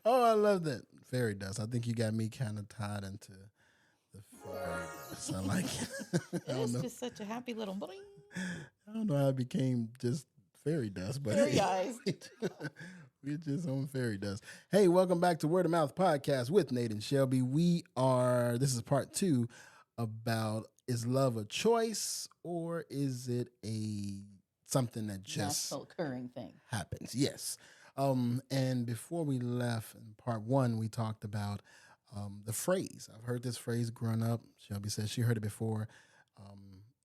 Oh, I love that. Fairy dust. I think you got me kind of tied into the fairy dust. I like it. I don't It's know. just such a happy little bling. I don't know how it became just fairy dust, but Fairy hey, eyes. we're just on fairy dust. Hey, welcome back to Word of Mouth Podcast with Nate and Shelby. This is part two about is love a choice or is it a something that just Natural occurring thing. happens? Yes. And before we left in part one, we talked about the phrase. I've heard this phrase growing up. Shelby says she heard it before.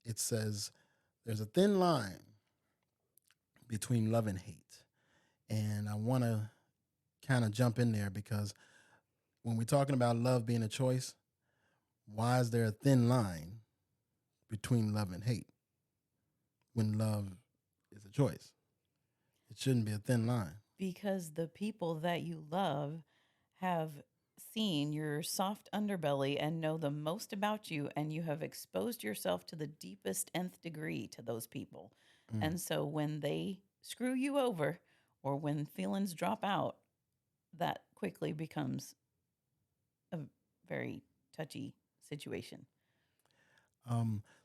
It says, there's a thin line between love and hate. And I want to kind of jump in there because when we're talking about love being a choice, why is there a thin line between love and hate when love is a choice? It shouldn't be a thin line. Because the people that you love have seen your soft underbelly and know the most about you, and you have exposed yourself to the deepest nth degree to those people. Mm. And so when they screw you over or when feelings drop out, that quickly becomes a very touchy situation.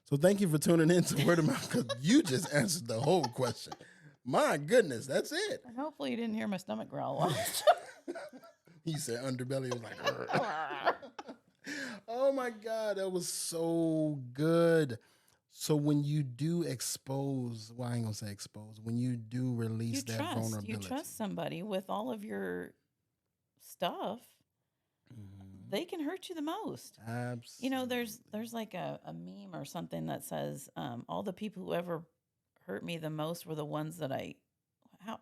So thank you for tuning in to Word of Mouth because you just answered the whole question. My goodness, that's it. And hopefully you didn't hear my stomach growl. He said underbelly. It was like, "Arr." Oh my God, that was so good. So when you do expose, well, I ain't gonna say expose, when you do release that You vulnerability, trust somebody with all of your stuff, mhm, they can hurt you the most. You know, absolutely. there's like a meme or something that says all the people who ever hurt me the most were the ones that I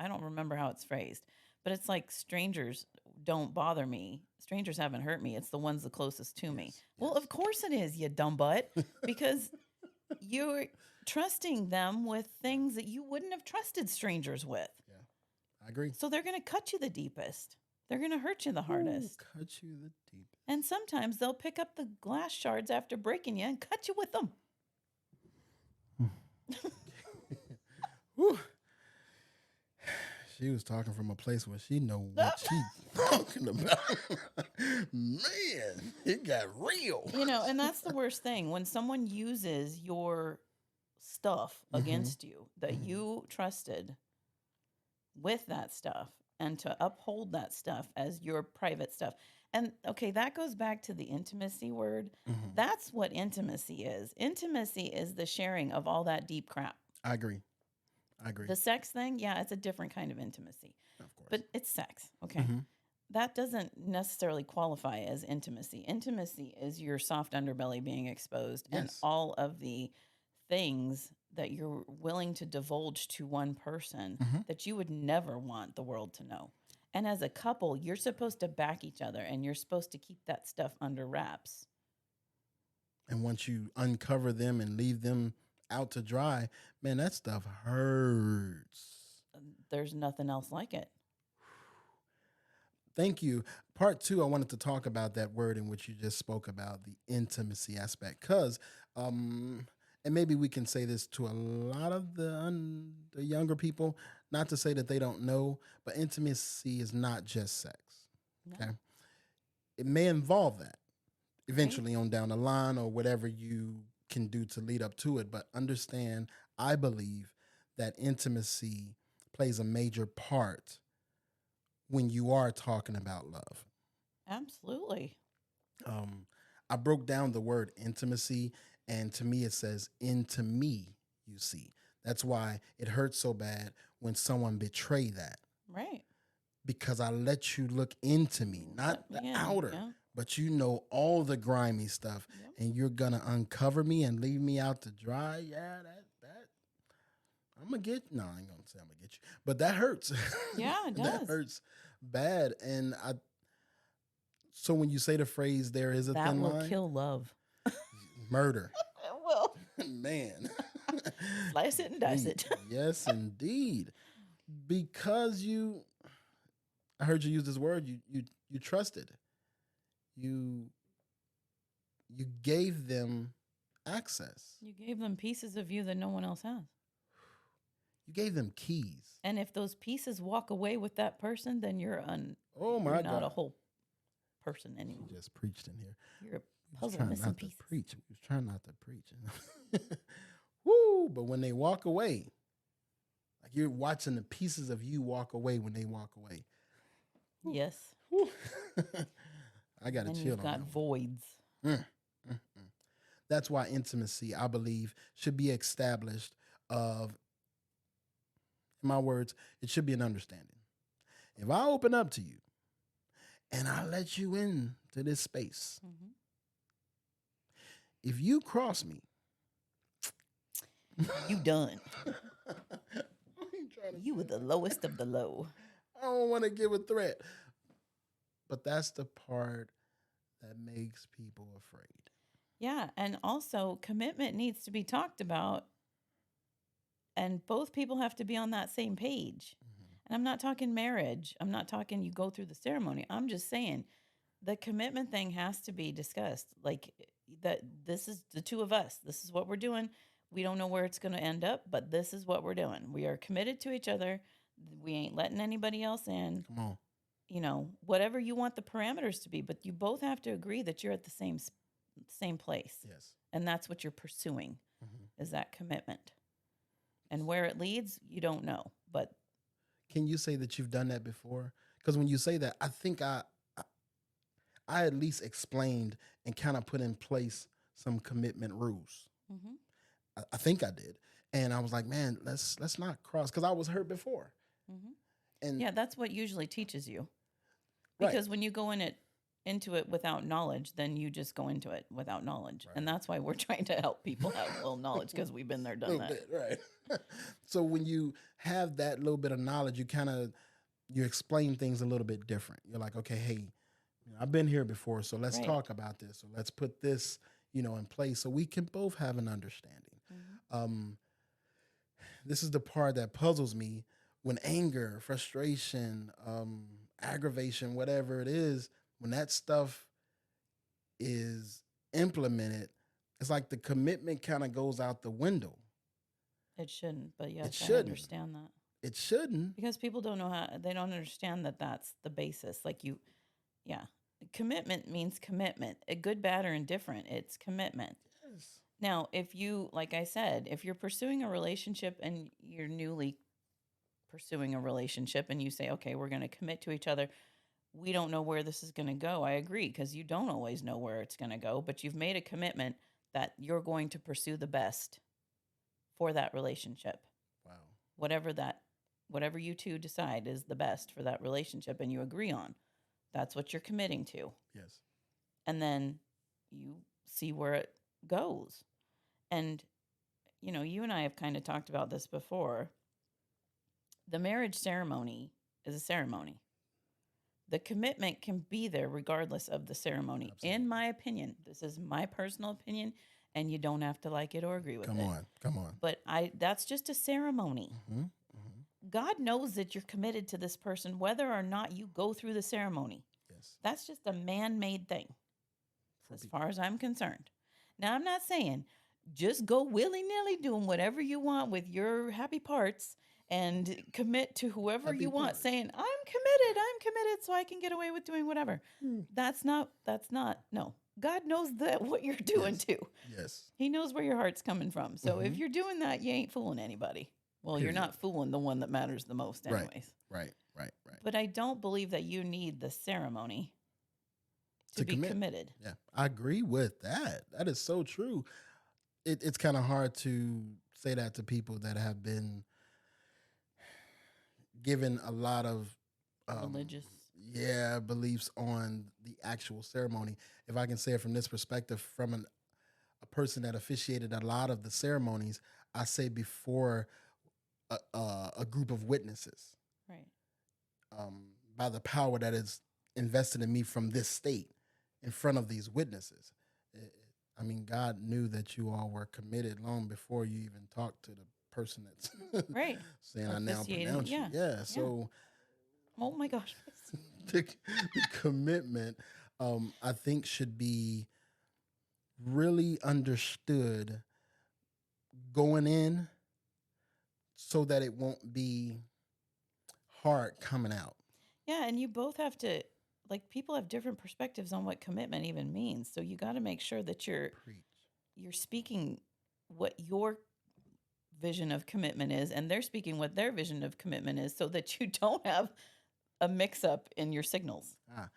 don't remember how it's phrased, but it's like strangers don't bother me. Strangers haven't hurt me. It's the ones the closest to me. Yes, Well, of course it is, you dumb butt, yes. because you're trusting them with things that you wouldn't have trusted strangers with. Yeah, I agree. So they're going to cut you the deepest. They're going to hurt you the Ooh, hardest. cut you the deepest. And sometimes they'll pick up the glass shards after breaking you and cut you with them. Whew. She was talking from a place where she know what she talking about. Man, it got real. You know, and that's the worst thing when someone uses your stuff Mm-hmm. against you that Mm-hmm. you trusted with that stuff and to uphold that stuff as your private stuff. And okay, that goes back to the intimacy word. Mm-hmm. That's what intimacy is. Intimacy is the sharing of all that deep crap. I agree. I agree. The sex thing, yeah, it's a different kind of intimacy, Of course. but it's sex. Okay. Mm-hmm. That doesn't necessarily qualify as intimacy. Intimacy is your soft underbelly being exposed and Yes. all of the things that you're willing to divulge to one person Mm-hmm. that you would never want the world to know. And as a couple, you're supposed to back each other and you're supposed to keep that stuff under wraps. And once you uncover them and leave them out to dry, man, that stuff hurts. There's nothing else like it. Thank you. Part two, I wanted to talk about that word in which you just spoke about the intimacy aspect, because, and maybe we can say this to a lot of the younger people, not to say that they don't know, but intimacy is not just sex. No, Okay, it may involve that right? eventually on down the line or whatever you can do to lead up to it, but understand, I believe that intimacy plays a major part when you are talking about love. Absolutely. Um, I broke down the word intimacy, and to me, it says, into me, you see. That's why it hurts so bad when someone betray that Right. because I let you look into me, not Let the me in. outer, Yeah. but you know all the grimy stuff, Yep. and you're gonna uncover me and leave me out to dry. Yeah, that I'm gonna get. No, I ain't gonna say I'm gonna get you, but that hurts. Yeah, it That does. hurts bad, and I. So when you say the phrase "there is a That thin will line," kill love. murder, Well, man. slice it and dice it. Yes, indeed, because you. I heard you use this word. You trusted. You you gave them access. You gave them pieces of you that no one else has. You gave them keys. And if those pieces walk away with that person, then Oh you're my not a God. whole person She anymore. just preached in here. You're a We was puzzle trying missing not to pieces. preach. We was trying not to preach. Woo! But when they walk away, like you're watching the pieces of you walk away when they walk away. Yes. Woo. I got And to then chill you've on got that voids. one. Mm. That's why intimacy, I believe, should be established of, in my words, it should be an understanding. If I open up to you and I let you in to this space, Mm-hmm. if you cross me, You done. I ain't trying to You say were the that. lowest of the low. I don't want to give a threat. But that's the part that makes people afraid. Yeah. And also, commitment needs to be talked about, and both people have to be on that same page. Mm-hmm. And I'm not talking marriage, I'm not talking you go through the ceremony. I'm just saying the commitment thing has to be discussed. Like that, this is the two of us, this is what we're doing. We don't know where it's going to end up, but this is what we're doing. We are committed to each other. We ain't letting anybody else in. Come on. Whatever you want the parameters to be, but you both have to agree that you're at the same place. Yes. And that's what you're pursuing, Mm-hmm. is that commitment. And where it leads, you don't know. But Can you say that you've done that before? Because when you say that, I think I at least explained and kind of put in place some commitment rules. mm-hmm. I think I did, and I was like, man, let's not cross, because I was hurt before, Mm-hmm. and Yeah, that's what usually teaches you. right, Because when you go into it without knowledge, then you just go into it without knowledge. right, And that's why we're trying to help people have a little knowledge, because we've been there, a done little that. bit, right. So when you have that little bit of knowledge, you explain things a little bit different. You're like, okay, hey, I've been here before, so let's Right. talk about this, or let's put this, in place, so we can both have an understanding. Mm-hmm. Um, this is the part that puzzles me when anger, frustration, aggravation, whatever it is, when that stuff is implemented, it's like the commitment kind of goes out the window. It shouldn't, but It yes, I shouldn't. understand that. It shouldn't. Because people don't know they don't understand that that's the basis. Yeah. Commitment means commitment. A good, bad, or indifferent, it's commitment. Yes. Now, if you, like I said, if you're pursuing a relationship and you're newly pursuing a relationship and you say, okay, we're going to commit to each other, we don't know where this is going to go. I agree, because you don't always know where it's going to go, but you've made a commitment that you're going to pursue the best for that relationship. Wow. Whatever you two decide is the best for that relationship and you agree on, that's what you're committing to. Yes. And then you see where it goes. And, you and I have kind of talked about this before. The marriage ceremony is a ceremony. The commitment can be there regardless of the ceremony. Absolutely. In my opinion, this is my personal opinion, and you don't have to like it or agree with Come it. on. But that's just a ceremony. Mm-hmm. Mm-hmm. God knows that you're committed to this person, whether or not you go through the ceremony. Yes. That's just a man-made thing, For as people. far as I'm concerned. Now, I'm not saying just go willy-nilly doing whatever you want with your happy parts and commit to whoever Happy you want, parts. saying, I'm committed so I can get away with doing whatever. That's not, no. God knows what you're doing Yes. too. Yes. He knows where your heart's coming from. So if Mhm. you're doing that, you ain't fooling anybody. Well, you're Period. not fooling the one that matters the most Right. anyways. Right. But I don't believe that you need the ceremony to be commit. committed. Yeah, I agree with that. That is so true. It's kind of hard to say that to people that have been given a lot of Religious. beliefs on the actual ceremony. If I can say it from this perspective, from a person that officiated a lot of the ceremonies, I say before a group of witnesses, Right. by the power that is invested in me from this state in front of these witnesses. I mean, God knew that you all were committed long before you even talked to the person that's Right. saying, I now Officiating, pronounce you. yeah. Yeah. So Oh my gosh. the commitment, I think, should be really understood going in so that it won't be hard coming out. Yeah, and you both have to, like, people have different perspectives on what commitment even means. So you got to make sure that Preach. you're speaking what your vision of commitment is, and they're speaking what their vision of commitment is, so that you don't have a mix up in your signals. Ah,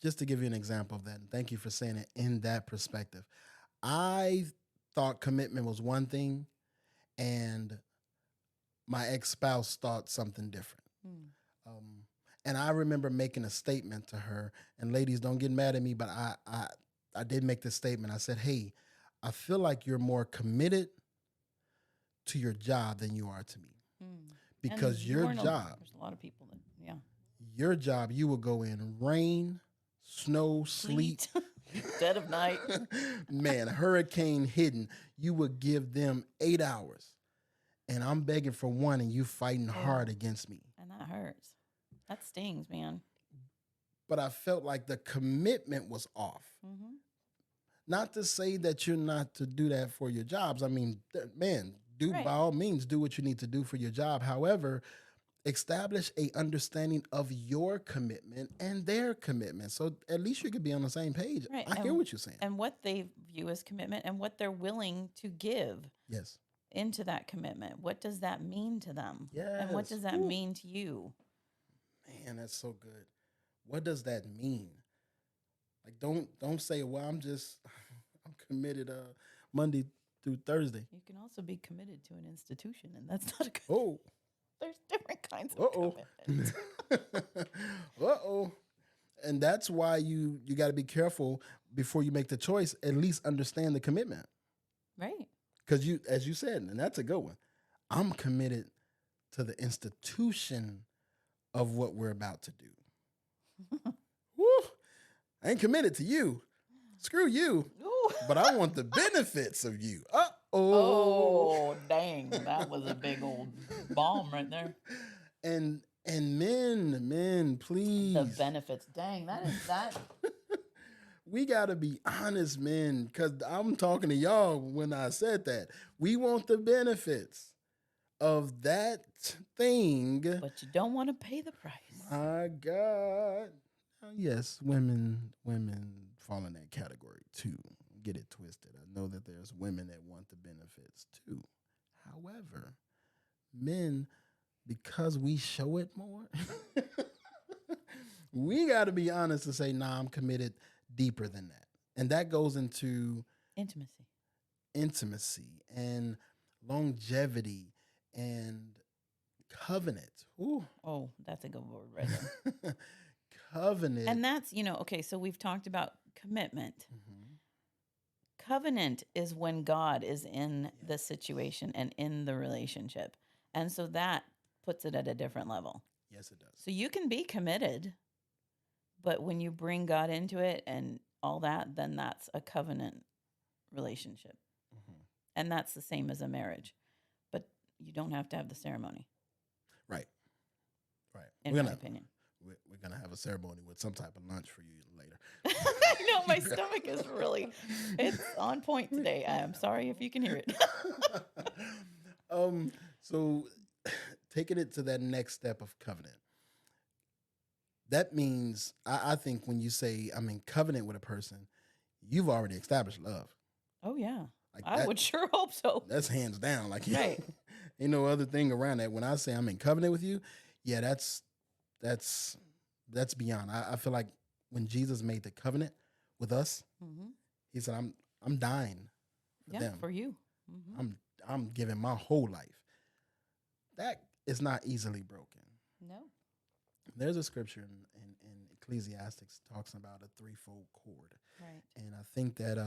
just to give you an example of that, and thank you for saying it in that perspective. I thought commitment was one thing, and my ex spouse thought something different. Hmm. Um, and I remember making a statement to her, and ladies, don't get mad at me, but I did make this statement. I said, "Hey, I feel like you're more committed to your job than you are to me, Hmm. And because you weren't, there's a lot of people that, yeah. your job, you will go in rain, snow, sleet, Sleet, dead of night. man, hurricane hidden. You would give them 8 hours, and I'm begging for one, and you fighting hard Oh, against me." and that hurts. That stings, man. But I felt like the commitment was off. Hmm. Not to say that you're not to do that for your jobs. I mean, man, do by Right. all means do what you need to do for your job. However, establish a understanding of your commitment and their commitment, so at least you could be on the same page. Right. I hear what you're saying. And what they view as commitment and what they're willing to give Yes. into that commitment. What does that mean to them? And what Yes. does that Woo. mean to you? Man, that's so good. What does that mean? Like, don't say, "Well, I'm just I'm committed Monday through Thursday." You can also be committed to an institution, and that's not a good. Oh, There's different kinds of uh-oh. commitment. Uh-oh. And that's why you got to be careful before you make the choice. At least understand the commitment, Right. because you, as you said, and that's a good one. I'm committed to the institution of what we're about to do. Woo! I ain't committed to you. Screw you. Ooh. But I want the benefits of you. Uh-oh. Oh, dang. That was a big old bomb right there. And men, The please. benefits. Dang, that is that. We gotta be honest, men, because I'm talking to y'all when I said that. We want the benefits of that thing. But you don't want to pay the price. My God. Now, yes, women fall in that category too. Get it twisted. I know that there's women that want the benefits too. However, men, because we show it more, we got to be honest to say, nah, I'm committed deeper than that. And that goes into Intimacy. intimacy and longevity and covenant. Ooh. Oh, that's a good word right there. Covenant. And that's, okay, so we've talked about commitment. Mhm. Covenant is when God is in the Yes. situation and in the relationship. And so that puts it at a different level. Yes, it does. So you can be committed, but when you bring God into it and all that, then that's a covenant relationship. Mhm. And that's the same as a marriage. But you don't have to have the ceremony, Right. Right. in my opinion. We're gonna have a ceremony with some type of lunch for you later. I know my stomach is it's on point today. I'm sorry if you can hear it. So taking it to that next step of covenant, that means I think when you say I'm in covenant with a person, you've already established love. Oh, yeah. Like I that, would sure hope so. that's hands down. Like Right. ain't no other thing around that. When I say I'm in covenant with you, yeah, that's beyond. I feel like when Jesus made the covenant with us, Hmm. he said, I'm dying for Yeah, them. for you. Hmm. I'm giving my whole life. That is not easily broken. No. There's a scripture in Ecclesiastics talks about a threefold cord. Right. And I think that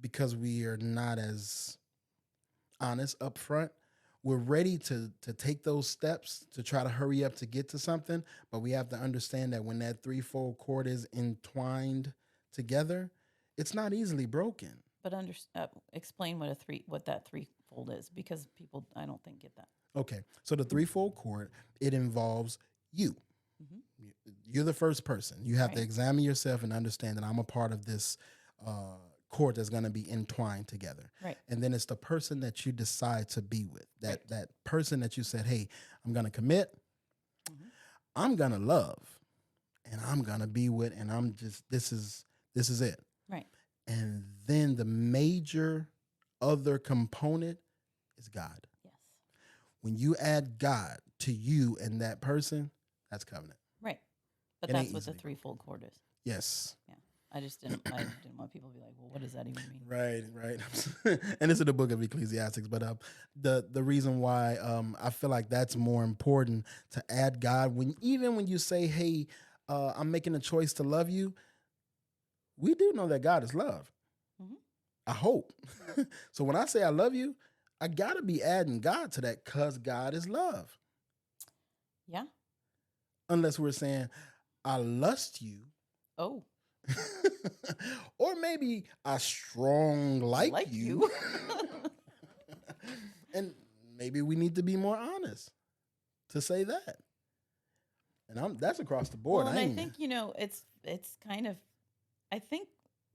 because we are not as honest up front, we're ready to take those steps to try to hurry up to get to something, but we have to understand that when that threefold cord is entwined together, it's not easily broken. But explain what that threefold is, because people I don't think get that. Okay, so the threefold cord, it involves you. Hmm. You're the first person. You have to Right. examine yourself and understand that I'm a part of this cord that's going to be entwined together. Right. And then it's the person that you decide to be with. Right. That person that you said, "Hey, I'm going to commit. Mhm. I'm going to love, and I'm going to be with, and I'm just this is it." Right. And then the major other component is God. Yes. When you add God to you and that person, that's covenant. Right. But It that's ain't what the easily broken. threefold cord is. Yes. Yeah. I didn't want people to be like, well, what does that even mean? Right, right. And it's in the book of Ecclesiastics. But the reason why I feel like that's more important to add God even when you say, "Hey, I'm making a choice to love you," we do know that God is love. Mhm. I hope. So when I say I love you, I gotta be adding God to that because God is love. Yeah. Unless we're saying I lust you. Oh, Or maybe I strong like you. And maybe we need to be more honest to say that. And that's across the board. Well, and I I ain't. think, it's kind of, I think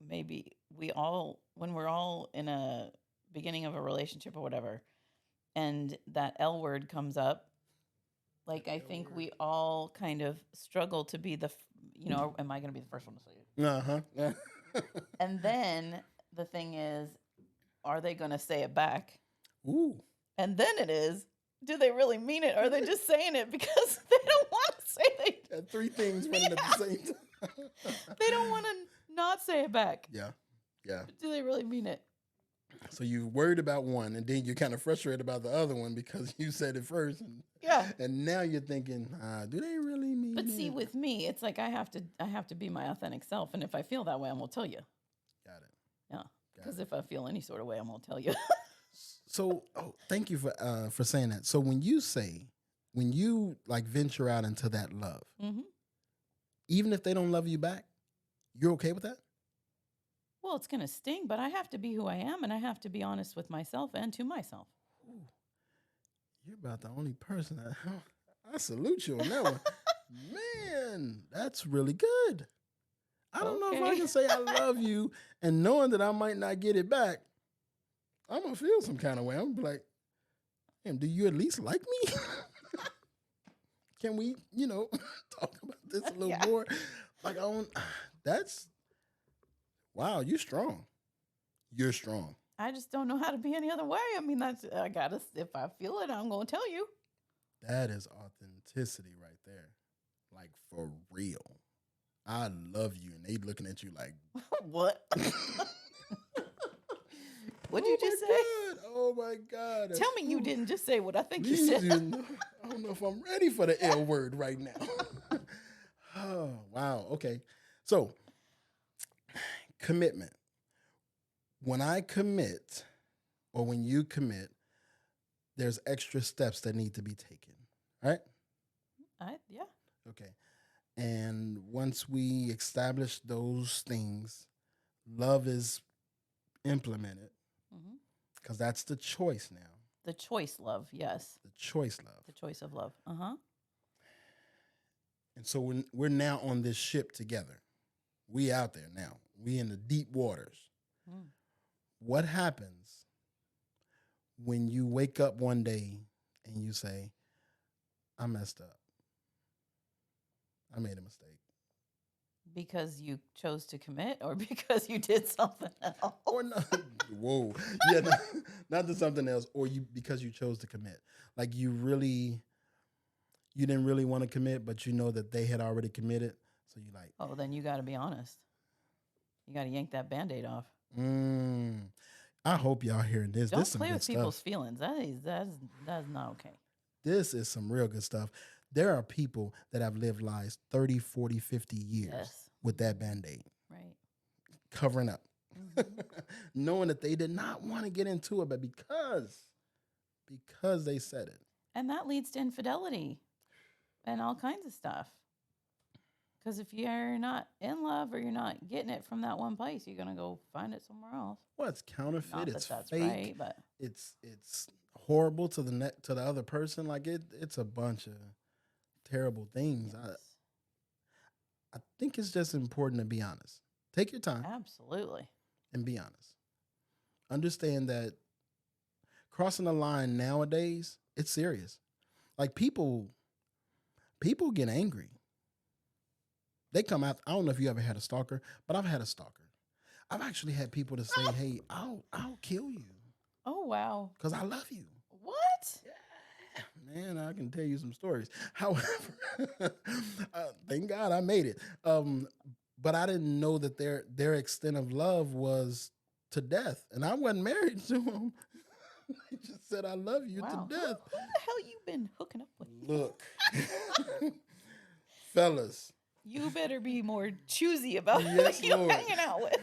maybe we all, when we're all in a beginning of a relationship or whatever, and that L word comes up, like, I think L-word. we all kind of struggle to be am I going to be the first one to say it? Uh-huh. And then the thing is, are they going to say it back? Ooh. And then it is, do they really mean it? Or are they just saying it because they don't want to say they Got three things running at the same time. they don't want to not say it back? Yeah. Yeah. But do they really mean it? So you're worried about one, and then you're kind of frustrated about the other one because you said it first. Yeah. And now you're thinking, do they really mean But it? see, with me, it's like I have to be my authentic self, and if I feel that way, I'm gonna tell you. Got it. Yeah. Because if I feel any sort of way, I'm gonna tell you. So, thank you for saying that. So when you like venture out into that love, Hmm. even if they don't love you back, you're okay with that? Well, it's gonna sting, but I have to be who I am, and I have to be honest with myself and to myself. Ooh, you're about the only person I salute you on that one. Man, that's really good. I don't know if I Okay. can say I love you and knowing that I might not get it back, I'm gonna feel some kind of way. I'm gonna be like, damn, do you at least like me? Can we, talk about this a little Yeah. more? Like, that's wow, you're strong. You're strong. I just don't know how to be any other way. I mean, I gotta. If I feel it, I'm gonna tell you. That is authenticity right there. Like for real. I love you, and they looking at you like, What? What'd you just say? God. Oh my God. Tell me you didn't just say what I think you Please, said. I don't know if I'm ready for the L word right now. Oh, wow. Okay. So, commitment. When I commit or when you commit, there's extra steps that need to be taken. Right? Yeah. Okay. And once we establish those things, love is implemented Hmm. because that's the choice now. The choice love, yes. The choice love. The choice of love. Uh-huh. And so we're now on this ship together. We out there now. We in the deep waters. Mm. What happens when you wake up one day and you say, I messed up. I made a mistake. Because you chose to commit or because you did something else? Or not. Whoa. Yeah, not to something else. Or because you chose to commit. Like you didn't really want to commit, but you know that they had already committed. So you like, Oh, then you got to be honest. You got to yank that Band-Aid off. I hope y'all hearing this. Don't This is some play good with stuff. people's feelings. That's not okay. This is some real good stuff. There are people that have lived lives 30, 40, 50 years Yes. with that Band-Aid. Right. Covering up. Mhm. Knowing that they did not want to get into it, but because they said it. And that leads to infidelity and all kinds of stuff. Because if you're not in love or you're not getting it from that one place, you're gonna go find it somewhere else. Well, it's counterfeit. Not It's that that's fake. right, but It's horrible to the other person. Like it's a bunch of terrible things. yes. I think it's just important to be honest. Take your time. Absolutely. and be honest. Understand that crossing the line nowadays, it's serious. Like people get angry. They come out. I don't know if you ever had a stalker, but I've had a stalker. I've actually had people to say, "Hey, I'll kill you Oh, wow. because I love you." What? Man, I can tell you some stories. However, thank God I made it. But I didn't know that their extent of love was to death, and I wasn't married to him. He just said, "I love you to Wow. Who death." the hell you been hooking up with? Look, fellas, You better be more choosy about who yes, you Lord. hanging out with.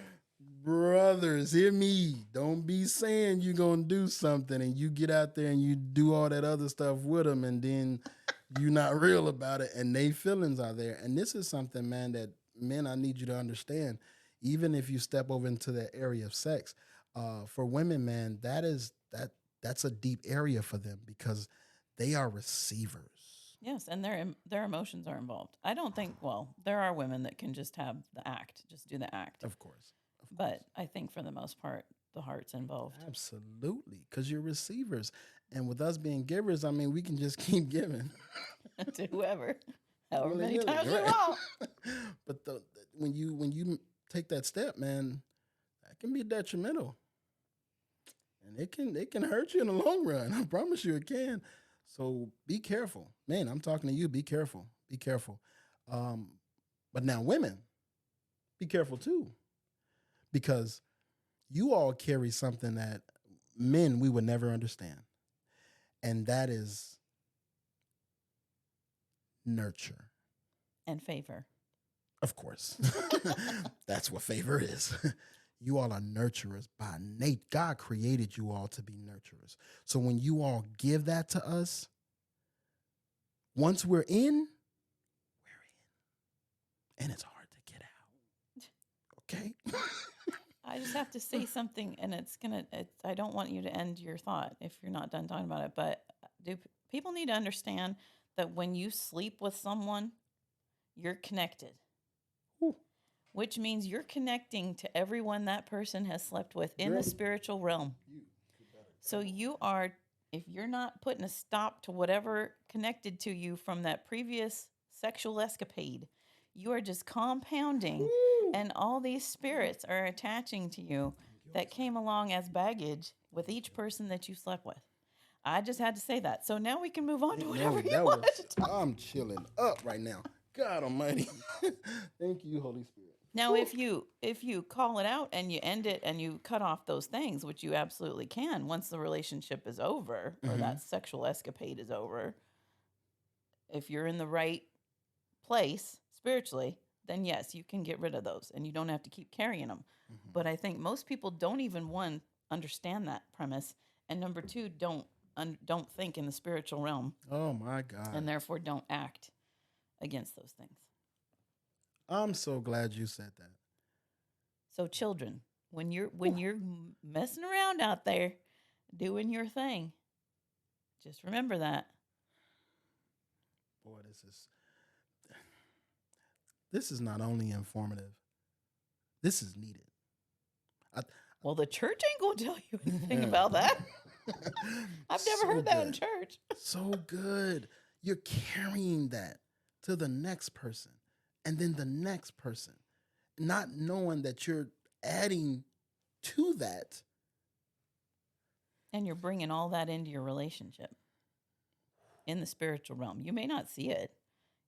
Brothers, hear me. Don't be saying you're going to do something and you get out there and you do all that other stuff with them and then you're not real about it and they feelings are there. And this is something, man, that men, I need you to understand. Even if you step over into that area of sex, for women, man, that's a deep area for them because they are receivers. Yes, and their emotions are involved. I don't think. Well, there are women that can just have the act, just do the act. Of course. Of course. But I think for the most part, the heart's involved. Absolutely. Because you're receivers. And with us being givers, I mean, we can just keep giving. To whoever, however many Willy-nilly, times you right? want. But when you take that step, man, that can be detrimental. And it can hurt you in the long run. I promise you it can. So be careful. Man, I'm talking to you. Be careful. Be careful. Um, but now women, be careful too. Because you all carry something that men we would never understand. And that is nurture. And favor. Of course. That's what favor is. You all are nurturers by nature. God created you all to be nurturers. So when you all give that to us, once we're in, and it's hard to get out. Okay? I just have to say something, and I don't want you to end your thought if you're not done talking about it. But people need to understand that when you sleep with someone, you're connected, Whew. which means you're connecting to everyone that person has slept with in Girl. the spiritual realm. So you are, if you're not putting a stop to whatever connected to you from that previous sexual escapade, you are just compounding, Woo. and all these spirits are attaching to you that came along as baggage with each person that you slept with. I just had to say that. So now we can move on to whatever you want to talk. I'm chilling up right now. God Almighty. Thank you, Holy Spirit. Now, if you call it out and you end it and you cut off those things, which you absolutely can once the relationship is over or that sexual escapade is over, if you're in the right place spiritually, then yes, you can get rid of those and you don't have to keep carrying them. But I think most people don't even, one, understand that premise, and number two, don't think in the spiritual realm, Oh my God. and therefore don't act against those things. I'm so glad you said that. So children, when you're messing around out there doing your thing, just remember that. Boy, this is not only informative, this is needed. Well, the church ain't gonna tell you anything about that. I've never So heard that in good. church. So good. You're carrying that to the next person and then the next person, not knowing that you're adding to that. And you're bringing all that into your relationship in the spiritual realm. You may not see it.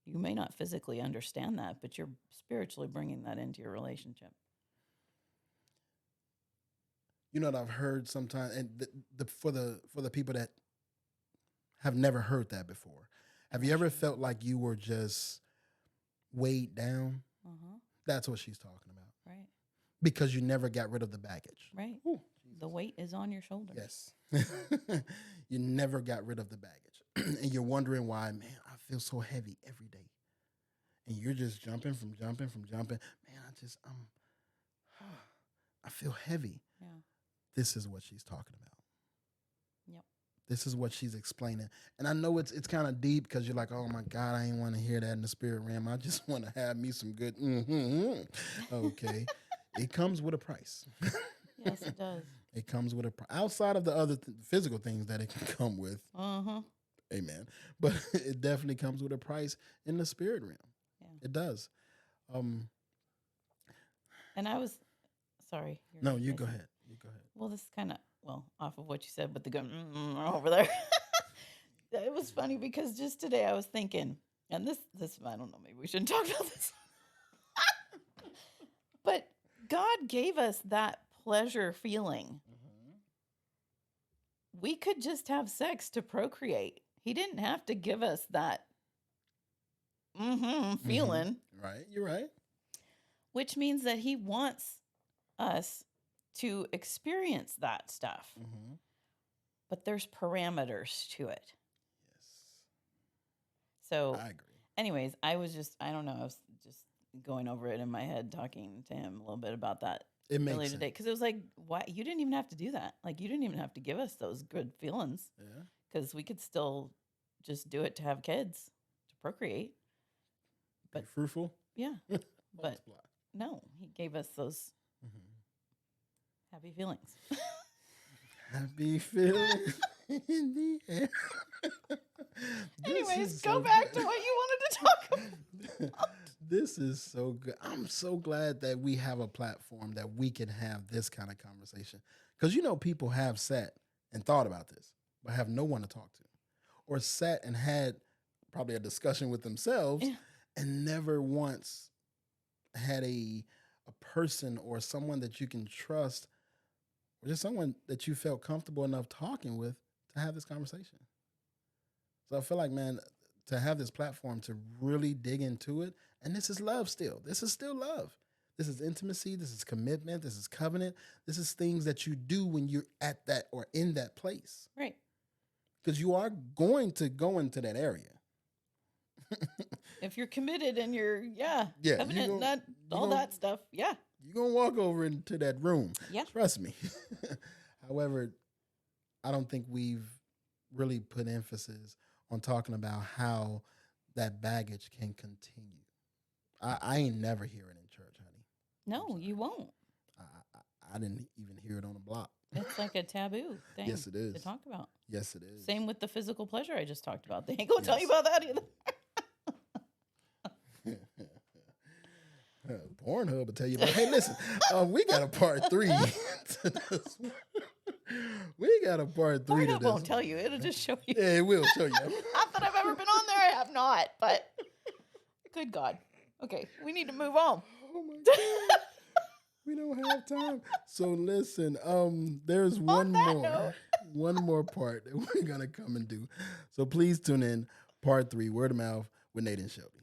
You may not physically understand that, but you're spiritually bringing that into your relationship. You know what I've heard sometimes, and for the people that have never heard that before, have you ever felt like you were just weighed down? Uh-huh. That's what she's talking about. Right. Because you never got rid of the baggage. Right. Ooh, The weight is on your shoulders. yes. You never got rid of the baggage. And you're wondering why, man, I feel so heavy every day. And you're just jumping. Man, I feel heavy. Yeah. This is what she's talking about. Yep. This is what she's explaining. And I know it's kind of deep because you're like, oh my God, I ain't want to hear that in the spirit realm. I just want to have me some good, Okay. It comes with a price. Yes, it does. It comes with outside of the other physical things that it can come with. Uh-huh. Amen. But it definitely comes with a price in the spirit realm. Yeah. It does. Um, And I was sorry. no, you go ahead. You go ahead. Well, this is kind of off of what you said with the gun over there. It was funny because just today I was thinking, and this I don't know, maybe we shouldn't talk about this, but God gave us that pleasure feeling. We could just have sex to procreate. He didn't have to give us that feeling. Right, you're right. Which means that he wants us to experience that stuff. But there's parameters to it. Yes. So, I agree. anyways, I was don't know, I was just going over it in my head, talking to him a little bit about that. It makes sense. Today, because it was like, why you didn't even have to do that. Like, you didn't even have to give us those good feelings. Yeah. Because we could still just do it to have kids, to procreate. But fruitful. Yeah. But no, he gave us those happy feelings. Happy feelings in the air. Anyways, go back to what you wanted to talk about. This is so good. I'm so glad that we have a platform that we can have this kind of conversation. Because, people have sat and thought about this, but have no one to talk to. Or sat and had probably a discussion with themselves and never once had a person or someone that you can trust or just someone that you felt comfortable enough talking with to have this conversation. So I feel like, man, to have this platform to really dig into it, and this is love still. This is still love. This is intimacy. This is commitment. This is covenant. This is things that you do when you're at that or in that place. Right. Because you are going to go into that area. If you're committed and you're, covenant, that stuff, yeah. You're going to walk over into that room. Yeah. Trust me. However, I don't think we've really put emphasis on talking about how that baggage can continue. I ain't never hear it in church, honey. No, you won't. I didn't even hear it on the block. It's like a taboo thing. Yes, it is. To talk about. Yes, it is. Same with the physical pleasure I just talked about. They ain't going to tell you about that either. Pornhub will tell you about. Hey, listen, we got a part 3 to this one. We got a part 3 to Pornhub this. won't tell you. It'll just show you. Yeah, it will show you. Not that I've ever been on there. I have not. But good God. Okay, we need to move on. Oh my God. We don't have time. So listen, there's one more part that we're gonna come and do. So please tune in, part 3, Word of Mouth with Nate and Shelby.